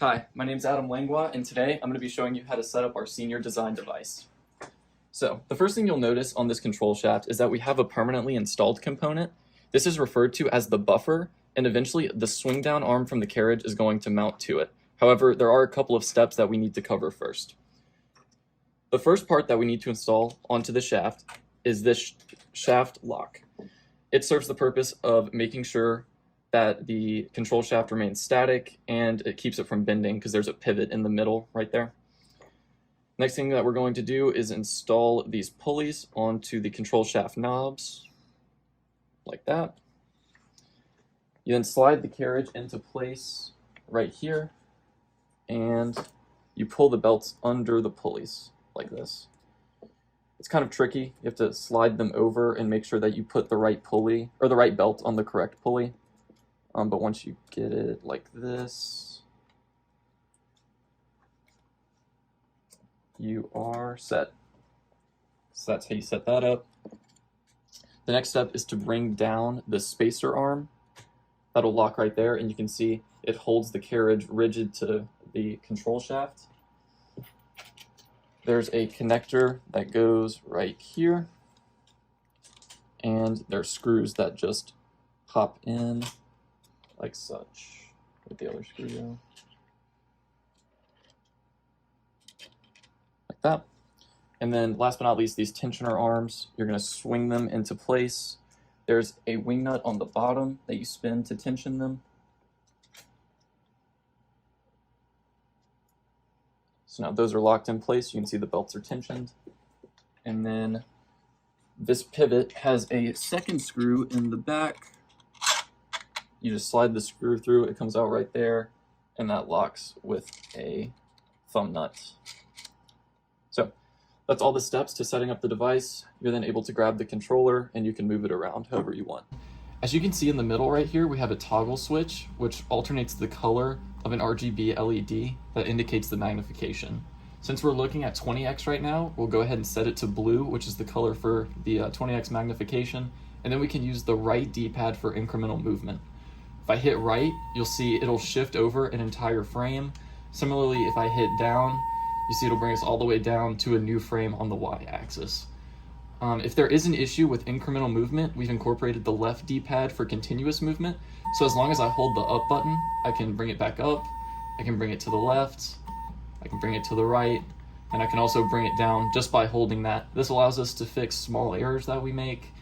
Hi, my name is Adam Langlois, and today I'm going to be showing you how to set up our senior design device. So, the first thing you'll notice on this control shaft is that we have a permanently installed component. This is referred to as the buffer, and eventually the swing down arm from the carriage is going to mount to it. However, there are a couple of steps that we need to cover first. The first part that we need to install onto the shaft is this shaft lock. It serves the purpose of making sure that the control shaft remains static and it keeps it from bending because there's a pivot in the middle right there. Next thing that we're going to do is install these pulleys onto the control shaft knobs, like that. You then slide the carriage into place right here, and you pull the belts under the pulleys, like this. It's kind of tricky. You have to slide them over and make sure that you put the right pulley, or the right belt on the correct pulley. But once you get it like this, you are set. So that's how you set that up. The next step is to bring down the spacer arm. That'll lock right there, and you can see it holds the carriage rigid to the control shaft. There's a connector that goes right here, and there's screws that just pop in like such. With the other screw go. Like that. And then last but not least, these tensioner arms, you're going to swing them into place. There's a wing nut on the bottom that you spin to tension them. So now those are locked in place. You can see the belts are tensioned. And then this pivot has a second screw in the back. You just slide the screw through, it comes out right there, and that locks with a thumb nut. So that's all the steps to setting up the device. You're then able to grab the controller and you can move it around however you want. As you can see in the middle right here, we have a toggle switch which alternates the color of an RGB LED that indicates the magnification. Since we're looking at 20x right now, we'll go ahead and set it to blue, which is the color for the 20x magnification, and then we can use the right D-pad for incremental movement. If I hit right, you'll see it'll shift over an entire frame. Similarly, if I hit down, you see it'll bring us all the way down to a new frame on the Y-axis. If there is an issue with incremental movement, we've incorporated the left D-pad for continuous movement. So as long as I hold the up button, I can bring it back up, I can bring it to the left, I can bring it to the right, and I can also bring it down just by holding that. This allows us to fix small errors that we make